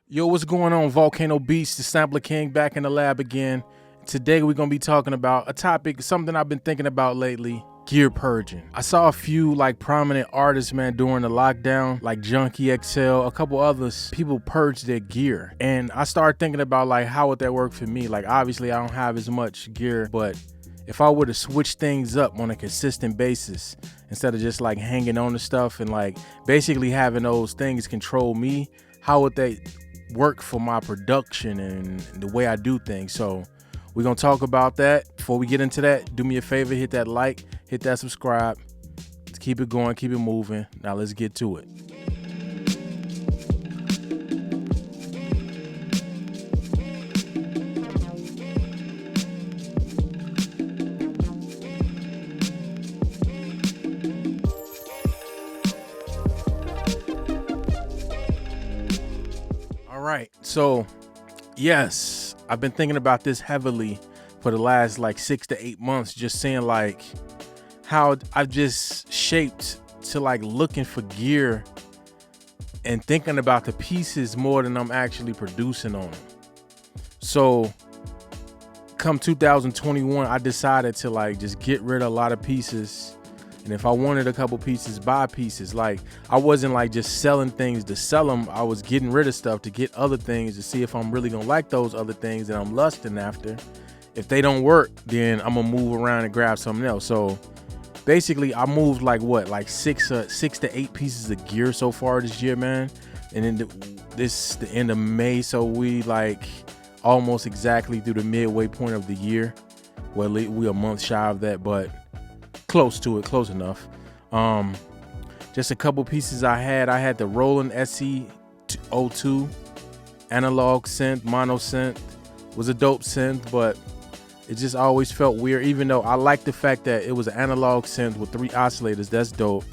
Yo, what's going on, Volcano Beats? The Sampler King back in the lab again. Today we're gonna be talking about a topic, something I've been thinking about lately: gear purging. I saw a few prominent artists, man, during the lockdown, like Junkie XL, a couple others. People purged their gear, and I started thinking about how would that work for me? Obviously I don't have as much gear, but if I were to switch things up on a consistent basis, instead of just hanging on to stuff and basically having those things control me, how would they work for my production and the way I do things? So we're gonna talk about that. Before we get into that, do me a favor, hit that like, hit that subscribe. Let's keep it going, keep it moving. Now let's get to it. All right, so yes, I've been thinking about this heavily for the last 6 to 8 months, just seeing how I've just shaped to looking for gear and thinking about the pieces more than I'm actually producing on them. So come 2021, I decided to just get rid of a lot of pieces. And if I wanted a couple pieces, buy pieces. I wasn't just selling things to sell them. I was getting rid of stuff to get other things to see if I'm really gonna like those other things that I'm lusting after. If they don't work, then I'm gonna move around and grab something else. So basically I moved six to eight pieces of gear so far this year, man. And then the end of May, so we almost exactly through the midway point of the year. Well, we a month shy of that, but close to it, close enough. Just a couple pieces I had the Roland SE02 analog synth, mono synth. Was a dope synth, but it just always felt weird, even though I like the fact that it was an analog synth with 3 oscillators. That's dope.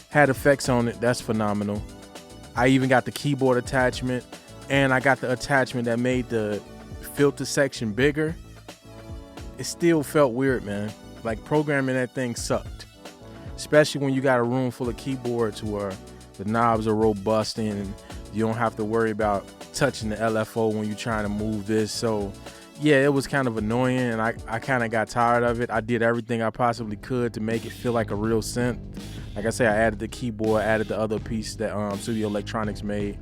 Had effects on it. That's phenomenal. I even got the keyboard attachment, and I got the attachment that made the filter section bigger. It still felt weird, man. Programming that thing sucked, especially when you got a room full of keyboards where the knobs are robust and you don't have to worry about touching the LFO when you're trying to move this. So yeah, it was kind of annoying, and I kind of got tired of it. I did everything I possibly could to make it feel like a real synth. Like I say, I added the keyboard, added the other piece that Studio Electronics made,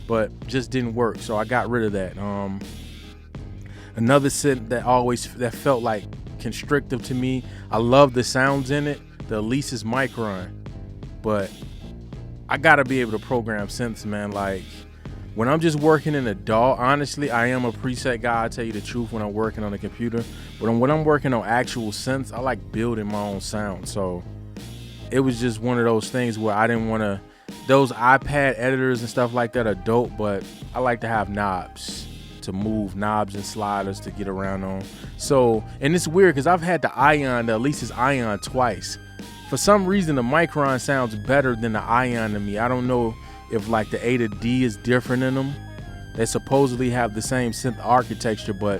but just didn't work. So I got rid of that. Another synth that felt constrictive to me. I love the sounds in it, the Alesis Micron, but I gotta be able to program synths, man. When I'm just working in a DAW, honestly, I am a preset guy, I tell you the truth, when I'm working on a computer. But when I'm working on actual synths, I like building my own sound. So it was just one of those things where I didn't want to. Those iPad editors and stuff like that are dope, but I like to have knobs to move, knobs and sliders to get around on. So, and it's weird because I've had the Alesis Ion twice. For some reason, the Micron sounds better than the Ion to me. I don't know if the A to D is different in them. They supposedly have the same synth architecture, but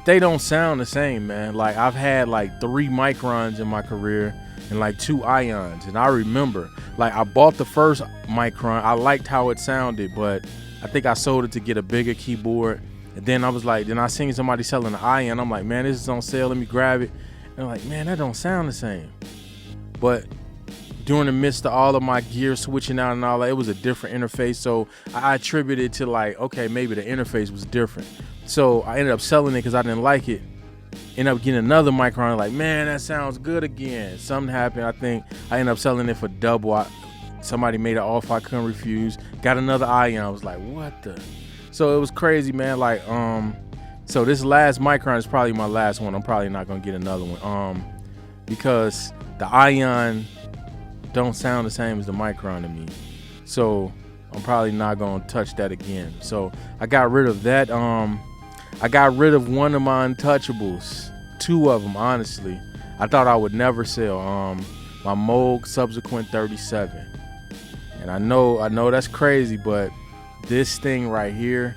they don't sound the same, man. I've had 3 Microns in my career and 2 Ions. And I remember, I bought the first Micron. I liked how it sounded, but I think I sold it to get a bigger keyboard. And then then I seen somebody selling an Ion. I'm like, man, this is on sale. Let me grab it. And I'm like, man, that don't sound the same. But during the midst of all of my gear switching out and all that, it was a different interface. So I attributed it to okay, maybe the interface was different. So I ended up selling it because I didn't like it. Ended up getting another Micron. Man, that sounds good again. Something happened. I think I ended up selling it for double. Somebody made an offer I couldn't refuse. Got another Ion. I was like, what the? So it was crazy, man. So this last Micron is probably my last one. I'm probably not gonna get another one, because the Ion don't sound the same as the Micron to me. So I'm probably not gonna touch that again. So I got rid of that. I got rid of one of my untouchables, 2 of them, honestly. I thought I would never sell. My Moog Subsequent 37, and I know that's crazy, but this thing right here,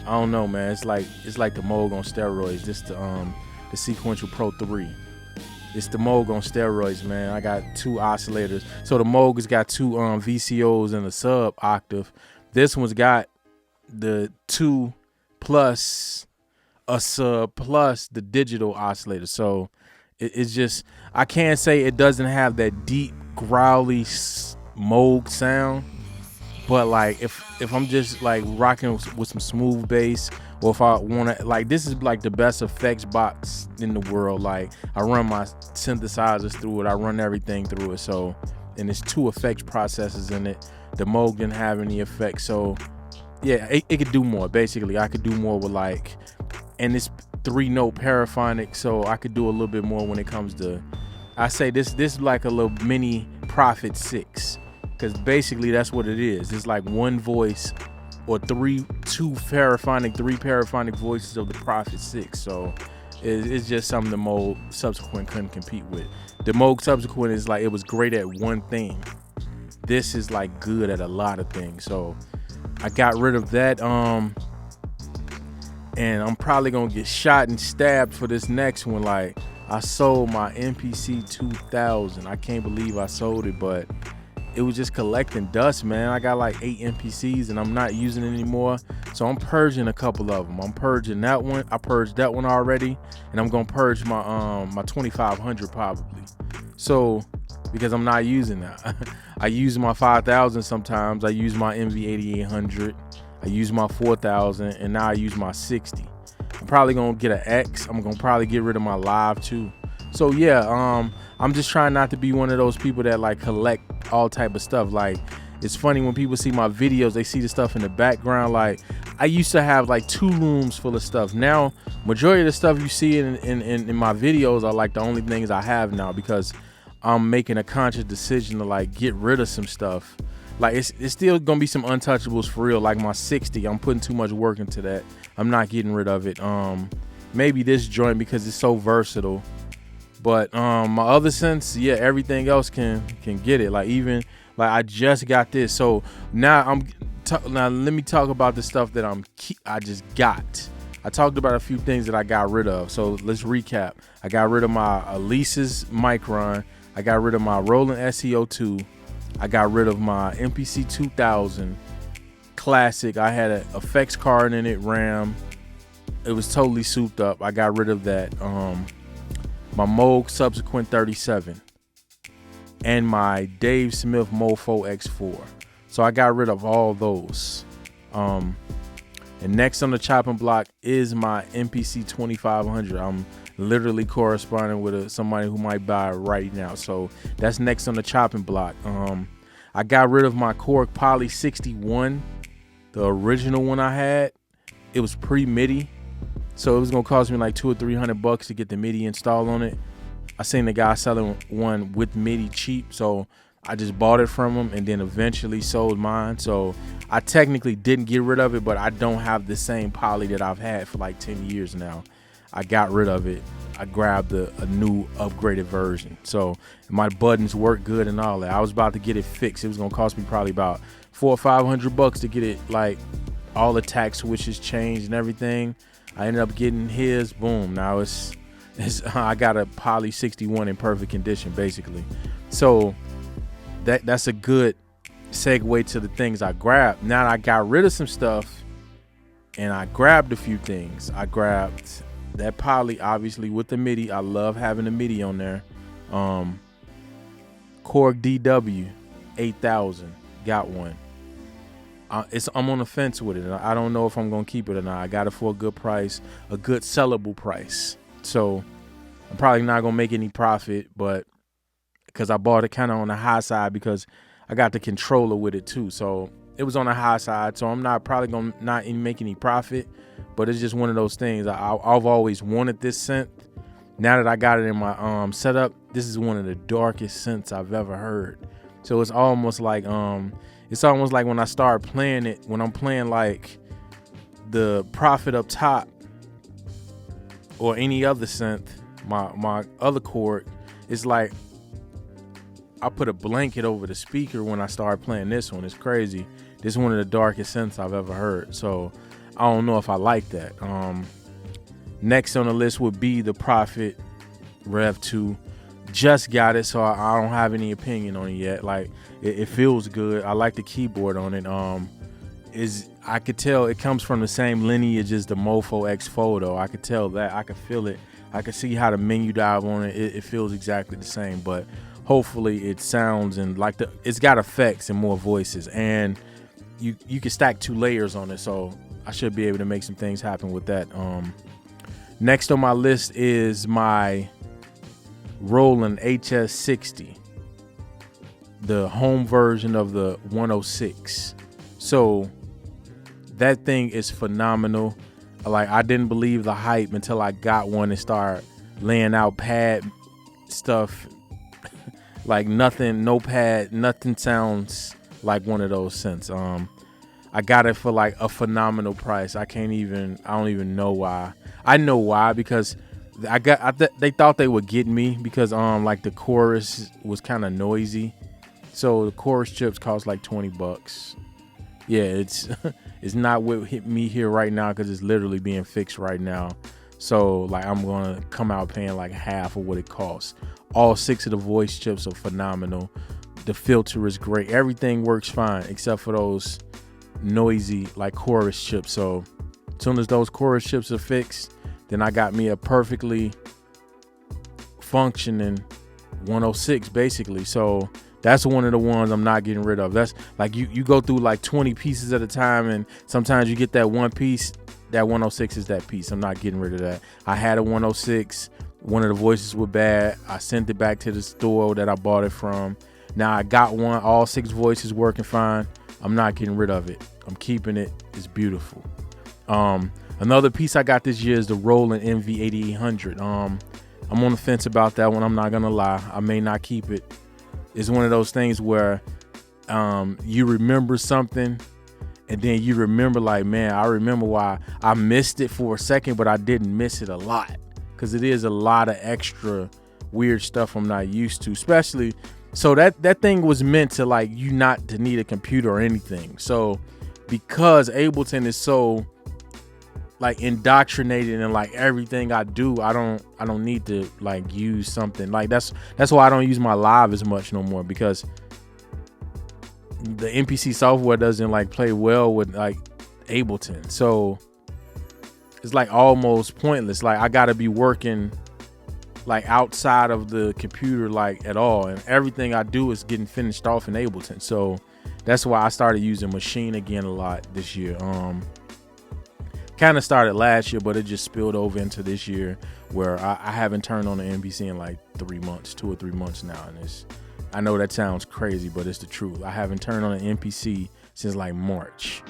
I don't know, man. It's like the Moog on steroids. This the Sequential Pro 3. It's the Moog on steroids, man. I got 2 oscillators. So the Moog has got 2 VCOs and a sub octave. This one's got the 2 plus a sub plus the digital oscillator. So it's just, I can't say it doesn't have that deep growly Moog sound, but like if I'm just like rocking with some smooth bass, or if I want to, like, this is like the best effects box in the world. Like, I run my synthesizers through it, I run everything through it. So, and there's 2 effects processors in it. The Moog didn't have any effects, so yeah, it could do more. Basically, I could do more with like, and it's 3-note paraphonic, so I could do a little bit more when it comes to, I say this is like a little mini Prophet 6, because basically that's what it is. It's like one voice or 3 paraphonic voices of the Prophet 6. So it's just something the Moog Subsequent couldn't compete with. The Moog Subsequent is like, it was great at one thing. This is like good at a lot of things. So I got rid of that. And I'm probably gonna get shot and stabbed for this next one. Like, I sold my MPC 2000. I can't believe I sold it, but it was just collecting dust, man. I got like 8 MPCs and I'm not using it anymore. So I'm purging a couple of them. I'm purging that one. I purged that one already, and I'm gonna purge my my 2500 probably. So, because I'm not using that. I use my 5000 sometimes. I use my MV8800. I use my 4000, and now I use my 60. I'm probably gonna get an X. I'm gonna probably get rid of my Live too. So yeah, I'm just trying not to be one of those people that like collect all type of stuff. Like, it's funny when people see my videos, they see the stuff in the background. Like, I used to have like 2 rooms full of stuff. Now, majority of the stuff you see in my videos are like the only things I have now, because I'm making a conscious decision to like get rid of some stuff. Like, it's still gonna be some untouchables for real. Like my 60, I'm putting too much work into that. I'm not getting rid of it. Maybe this joint because it's so versatile. But my other synths, yeah, everything else can get it. Like, even like I just got this. So now now let me talk about the stuff that I just got. I talked about a few things that I got rid of. So let's recap. I got rid of my Alesis Micron. I got rid of my Roland SEO2. I got rid of my MPC 2000 Classic. I had an effects card in it, RAM. It was totally souped up. I got rid of that. My Moog Subsequent 37 and my Dave Smith Mofo X4. So I got rid of all those. And next on the chopping block is my MPC 2500. I'm literally corresponding with somebody who might buy it right now. So that's next on the chopping block. I got rid of my Korg Poly 61, the original one I had. It was pre-MIDI, so it was gonna cost me like $200 or $300 to get the MIDI installed on it. I seen the guy selling one with MIDI cheap, so I just bought it from him and then eventually sold mine. So I technically didn't get rid of it, but I don't have the same Poly that I've had for like 10 years now. I got rid of it. I grabbed a new upgraded version. So my buttons work good and all that. I was about to get it fixed. It was gonna cost me probably about $400 or $500 to get it, like all the tack switches changed and everything. I ended up getting his. Boom. Now it's I got a Poly 61 in perfect condition, basically. So that's a good segue to the things I grabbed. Now I got rid of some stuff and I grabbed a few things. I grabbed that Poly, obviously, with the MIDI. I love having the MIDI on there. Korg DW 8000, got one. I'm on the fence with it. I don't know if I'm gonna keep it or not. I got it for a good price, a good sellable price. So I'm probably not gonna make any profit, but because I bought it kind of on the high side, because I got the controller with it too. So it was on the high side. So I'm not probably gonna not make any profit, but it's just one of those things. I've always wanted this synth. Now that I got it in my setup, this is one of the darkest synths I've ever heard. So it's almost like when I start playing it, when I'm playing like the Prophet up top or any other synth, my other chord, it's like I put a blanket over the speaker when I start playing this one. It's crazy. This is one of the darkest synths I've ever heard. So I don't know if I like that. Next on the list would be the Prophet Rev 2. Just got it, so I don't have any opinion on it yet. Like, it feels good. I like the keyboard on it. I could tell it comes from the same lineage as the Mofo X Photo. I could tell that. I could feel it. I could see how the menu dive on it. It feels exactly the same, but hopefully it sounds and like it's got effects and more voices, and you can stack 2 layers on it, so I should be able to make some things happen with that. Next on my list is my Roland HS60, the home version of the 106. So that thing is phenomenal. Like, I didn't believe the hype until I got one and started laying out pad stuff. Like nothing, no pad, nothing sounds like one of those synths. I got it for like a phenomenal price. I don't even know why. I know why, because they thought they would get me because like the chorus was kind of noisy. So the chorus chips cost like $20. Yeah, it's not what hit me here right now because it's literally being fixed right now. So like I'm gonna come out paying like half of what it costs. All 6 of the voice chips are phenomenal. The filter is great. Everything works fine except for those noisy like chorus chips. So as soon as those chorus chips are fixed, then I got me a perfectly functioning 106 basically. So that's one of the ones I'm not getting rid of. That's like you go through like 20 pieces at a time, and sometimes you get that one piece. That 106 is that piece. I'm not getting rid of that. I had a 106. One of the voices were bad. I sent it back to the store that I bought it from. Now I got one. All 6 voices working fine. I'm not getting rid of it. I'm keeping it. It's beautiful. Another piece I got this year is the Roland MV8800. I'm on the fence about that one. I'm not gonna lie. I may not keep it. It's one of those things where you remember something, and then you remember like, man, I remember why I missed it for a second, but I didn't miss it a lot, because it is a lot of extra weird stuff I'm not used to, especially. So that thing was meant to like you not to need a computer or anything. So because Ableton is so like indoctrinated in like everything I do, I don't need to like use something like that's why I don't use my Live as much no more, because the MPC software doesn't like play well with like Ableton. So it's like almost pointless. Like I gotta be working like outside of the computer like at all, and everything I do is getting finished off in Ableton. So that's why I started using Machine again a lot this year. Kind of started last year, but it just spilled over into this year, where I haven't turned on the MPC in like 3 months, 2 or 3 months now. And I know that sounds crazy, but it's the truth. I haven't turned on an MPC since like March.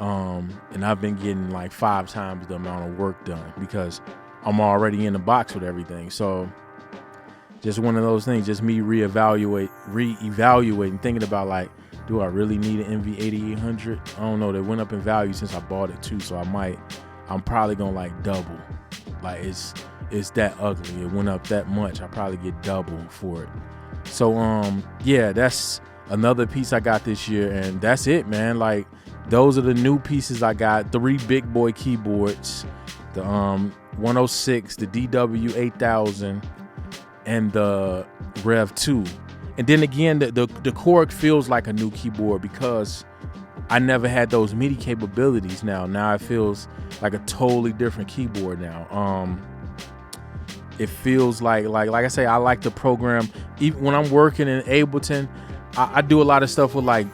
And I've been getting like 5 times the amount of work done because I'm already in the box with everything. So just one of those things, just me reevaluating, thinking about like, do I really need an MV8800? I don't know. They went up in value since I bought it too, so I'm probably gonna like double. Like it's that ugly. It went up that much. I probably get double for it. So yeah, that's another piece I got this year, and that's it, man. Like those are the new pieces I got. 3 big boy keyboards, the 106, the DW8000, and the Rev 2. And then again, the Korg feels like a new keyboard because I never had those MIDI capabilities. Now it feels like a totally different keyboard now. It feels like I say, I like the program. Even when I'm working in Ableton, I do a lot of stuff with like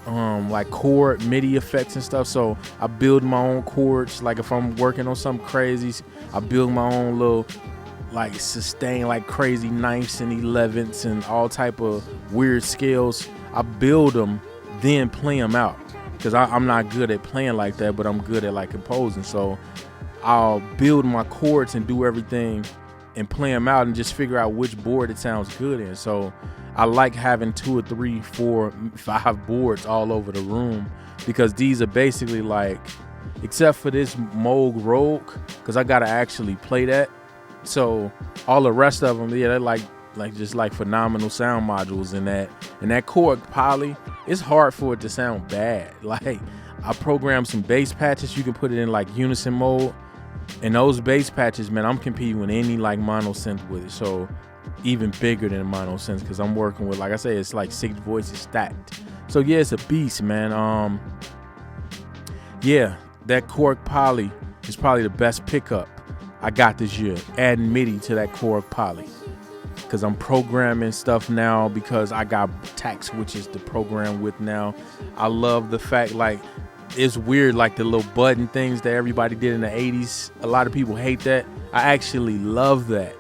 chord MIDI effects and stuff. So I build my own chords. Like if I'm working on something crazy, I build my own little like sustain, like crazy 9ths and 11ths and all type of weird scales. I build them, then play them out, because I'm not good at playing like that, but I'm good at like composing. So I'll build my chords and do everything and play them out and just figure out which board it sounds good in. So I like having 2 or 3, 4, 5 boards all over the room, because these are basically like, except for this Moog Rogue, because I gotta actually play that. So all the rest of them, yeah, they're like just like phenomenal sound modules in that. And that Korg Poly, it's hard for it to sound bad. Like I programmed some bass patches. You can put it in like unison mode, and those bass patches, man, I'm competing with any like mono synth with it. So even bigger than a mono synth, because I'm working with, like I say, it's like 6 voices stacked. So yeah, it's a beast, man. yeah, that Korg Poly is probably the best pickup I got this year. Adding MIDI to that Korg Poly. Because I'm programming stuff now because I got tack switches to program with now. I love the fact, like, it's weird, like the little button things that everybody did in the 80s. A lot of people hate that. I actually love that.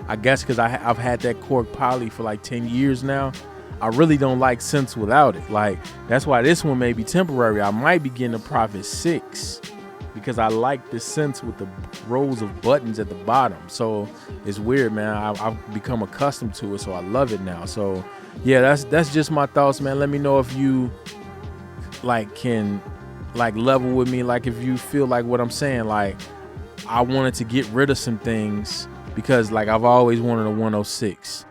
I guess because I've had that Korg Poly for like 10 years now. I really don't like synths without it. Like, that's why this one may be temporary. I might be getting a Prophet 6 because I like the synths with the rows of buttons at the bottom. So it's weird, man. I've become accustomed to it, so I love it now. So yeah, that's just my thoughts, man. Let me know if you like can like level with me, like if you feel like what I'm saying. Like, I wanted to get rid of some things because like I've always wanted a 106.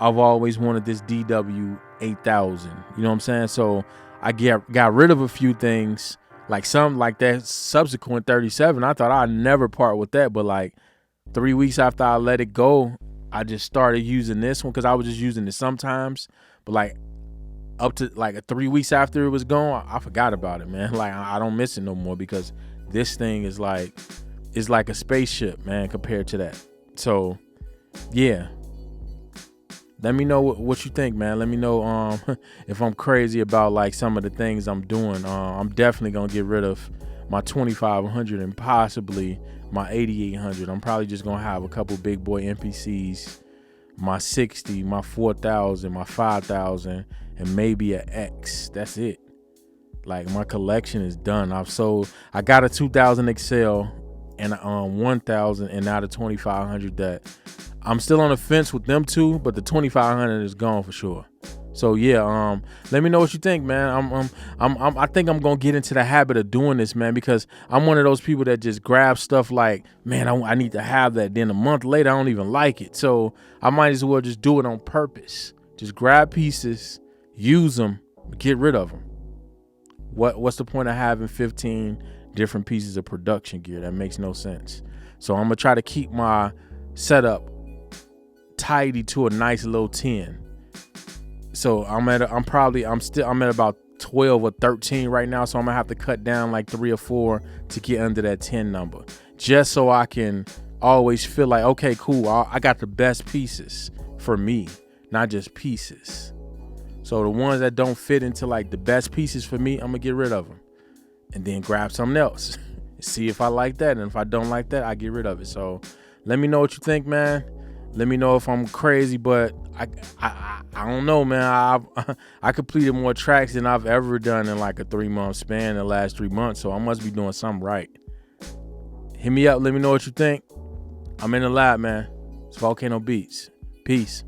I've always wanted this DW 8000. You know what I'm saying? So I got rid of a few things, like some like that subsequent 37. I thought I'd never part with that, but like 3 weeks after I let it go, I just started using this one because I was just using it sometimes. But like up to like 3 weeks after it was gone, I forgot about it, man. Like I don't miss it no more because this thing is like a spaceship, man, compared to that. So yeah. Let me know what you think, man. Let me know if I'm crazy about like some of the things I'm doing. I'm definitely gonna get rid of my 2500 and possibly my 8800. I'm probably just gonna have a couple big boy MPCs, my 60, my 4000, my 5000, and maybe an X. That's it. Like, my collection is done. I got a 2000 XL and a 1000 and now the 2500 that I'm still on the fence with them two, but the 2500 is gone for sure. So yeah, let me know what you think, man. I think I'm gonna get into the habit of doing this, man, because I'm one of those people that just grab stuff like, man, I need to have that. Then a month later, I don't even like it. So I might as well just do it on purpose. Just grab pieces, use them, get rid of them. What's the point of having 15 different pieces of production gear? That makes no sense. So I'm gonna try to keep my setup tidy to a nice little 10. So I'm at about 12 or 13 right now. So I'm gonna have to cut down like 3 or 4 to get under that 10 number, just so I can always feel like, okay, cool, I got the best pieces for me, not just pieces. So the ones that don't fit into like the best pieces for me, I'm gonna get rid of them and then grab something else. See if I like that, and if I don't like that, I get rid of it. So let me know what you think, man. Let me know if I'm crazy, but I don't know, man. I completed more tracks than I've ever done in like a 3-month span in the last 3 months, so I must be doing something right. Hit me up. Let me know what you think. I'm in the lab, man. It's Volcano Beats. Peace.